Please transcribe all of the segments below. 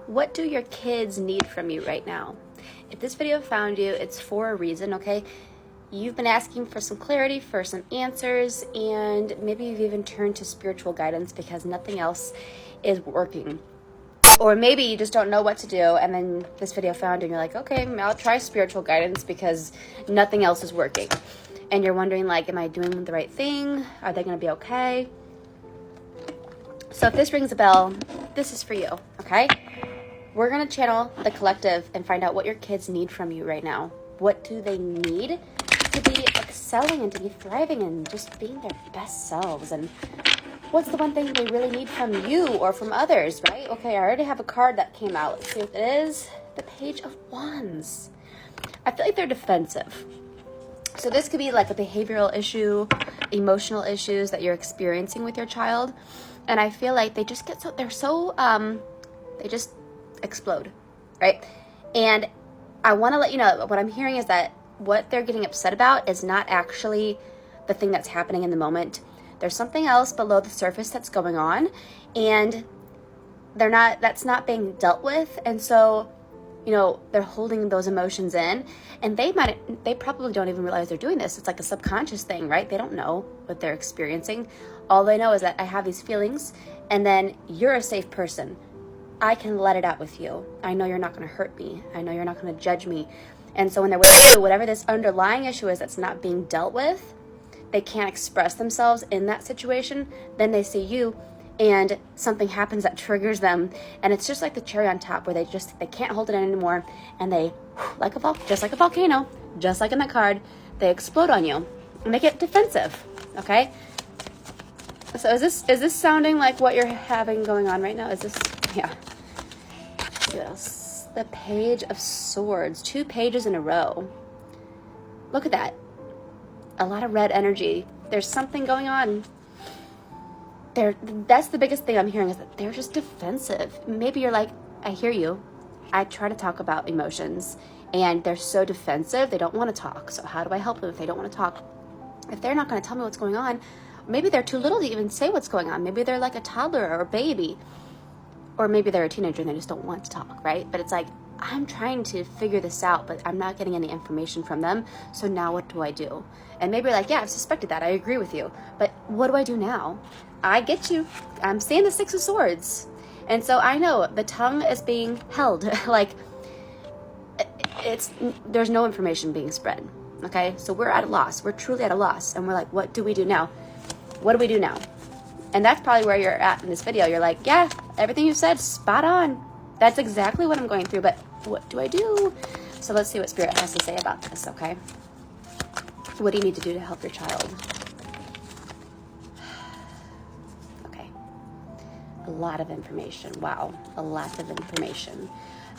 What do your kids need from you right now? If this video found you, it's for a reason, okay? You've been asking for some clarity, for some answers, and maybe you've even turned to spiritual guidance because nothing else is working. Or maybe you just don't know what to do, and then this video found you and you're like, okay, I'll try spiritual guidance because nothing else is working. And you're wondering, like, am I doing the right thing? Are they going to be okay? So if this rings a bell, this is for you, okay? We're going to channel the collective and find out what your kids need from you right now. What do they need to be excelling and to be thriving and just being their best selves? And what's the one thing they really need from you or from others, right? Okay, I already have a card that came out. Let's see what it is. The Page of Wands. I feel like they're defensive. So this could be like a behavioral issue, emotional issues that you're experiencing with your child. And I feel like they just get they just explode, right? And I want to let you know what I'm hearing is that what they're getting upset about is not actually the thing that's happening in the moment. There's something else below the surface that's going on, and that's not being dealt with. And so, they're holding those emotions in, and they probably don't even realize they're doing this. It's like a subconscious thing, right? They don't know what they're experiencing. All they know is that I have these feelings, and then you're a safe person. I can let it out with you. I know you're not going to hurt me. I know you're not going to judge me. And so when they're with you, whatever this underlying issue is that's not being dealt with, they can't express themselves in that situation. Then they see you, and something happens that triggers them, and it's just like the cherry on top where they can't hold it in anymore, and they, just like a volcano, just like in that card, they explode on you, and they get defensive. Okay. So is this sounding like what you're having going on right now? Yeah. What else? The Page of Swords. 2 pages in a row. Look at that. A lot of red energy. There's something going on. That's the biggest thing I'm hearing is that they're just defensive. Maybe you're like, I hear you. I try to talk about emotions, and they're so defensive. They don't want to talk. So how do I help them if they don't want to talk? If they're not going to tell me what's going on, maybe they're too little to even say what's going on. Maybe they're like a toddler or a baby. Or maybe they're a teenager and they just don't want to talk, right? But it's like, I'm trying to figure this out, but I'm not getting any information from them. So now what do I do? And maybe you're like, yeah, I've suspected that. I agree with you. But what do I do now? I get you. I'm seeing the 6 of Swords. And so I know the tongue is being held. Like, there's no information being spread. Okay? So we're at a loss. We're truly at a loss. And we're like, what do we do now? What do we do now? And that's probably where you're at in this video. You're like, yeah, everything you said, spot on. That's exactly what I'm going through, but what do I do? So let's see what Spirit has to say about this, okay? What do you need to do to help your child? Okay. A lot of information. Wow. A lot of information.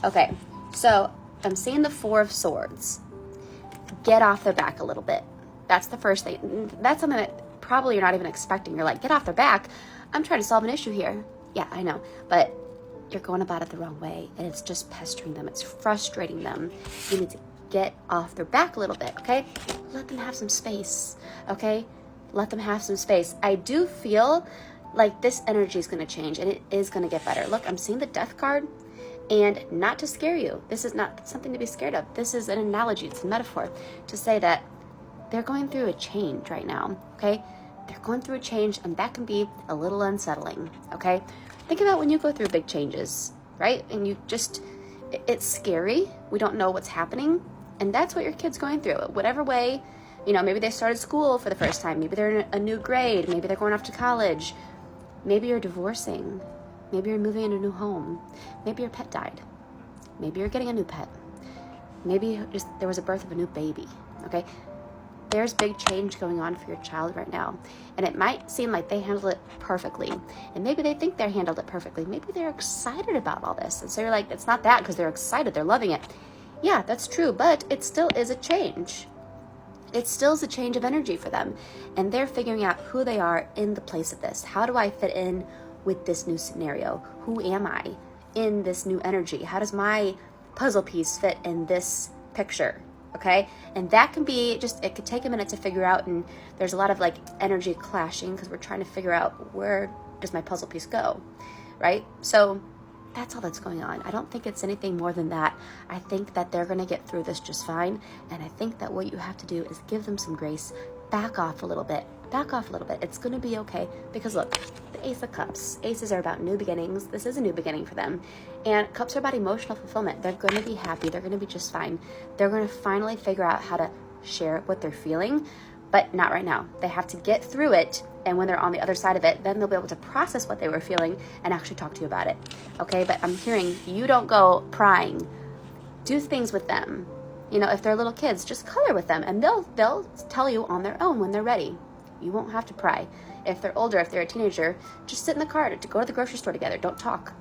Okay. So I'm seeing the 4 of Swords. Get off their back a little bit. That's the first thing. That's something that probably you're not even expecting. You're like, get off their back. I'm trying to solve an issue here. Yeah, I know. But you're going about it the wrong way, and it's just pestering them. It's frustrating them. You need to get off their back a little bit, okay? Let them have some space, okay? Let them have some space. I do feel like this energy is going to change, and it is going to get better. Look, I'm seeing the Death card, and not to scare you. This is not something to be scared of. This is an analogy. It's a metaphor to say that they're going through a change right now, okay? They're going through a change, and that can be a little unsettling, okay? Think about when you go through big changes, right? And it's scary. We don't know what's happening, and that's what your kid's going through. Whatever way, maybe they started school for the first time. Maybe they're in a new grade. Maybe they're going off to college. Maybe you're divorcing. Maybe you're moving into a new home. Maybe your pet died. Maybe you're getting a new pet. Maybe there was a birth of a new baby, okay? There's big change going on for your child right now. And it might seem like they handled it perfectly. And maybe they think they handled it perfectly. Maybe they're excited about all this. And so you're like, it's not that because they're excited. They're loving it. Yeah, that's true. But it still is a change. It still is a change of energy for them. And they're figuring out who they are in the place of this. How do I fit in with this new scenario? Who am I in this new energy? How does my puzzle piece fit in this picture? Okay, and that can be it could take a minute to figure out, and there's a lot of like energy clashing because we're trying to figure out where does my puzzle piece go, right? So That's all that's going on. I don't think it's anything more than that. I think that they're going to get through this just fine. And I think that what you have to do is give them some grace. Back off a little bit. Back off a little bit. It's going to be okay. Because look, the Ace of Cups. Aces are about new beginnings. This is a new beginning for them. And Cups are about emotional fulfillment. They're going to be happy. They're going to be just fine. They're going to finally figure out how to share what they're feeling. But not right now. They have to get through it. And when they're on the other side of it, then they'll be able to process what they were feeling and actually talk to you about it. Okay, but I'm hearing you don't go prying. Do things with them. You know, if they're little kids, just color with them, and they'll tell you on their own when they're ready. You won't have to pry. If they're older, if they're a teenager, just sit in the car to go to the grocery store together. Don't talk.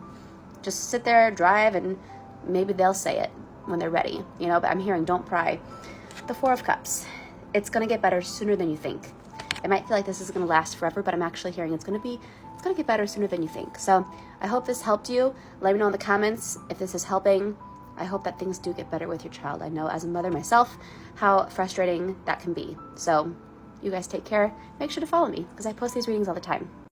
Just sit there, drive, and maybe they'll say it when they're ready. You know, but I'm hearing don't pry. The Four of Cups. It's going to get better sooner than you think. It might feel like this is going to last forever, but I'm actually hearing it's going to get better sooner than you think. So I hope this helped you. Let me know in the comments if this is helping. I hope that things do get better with your child. I know as a mother myself how frustrating that can be. So you guys take care. Make sure to follow me because I post these readings all the time.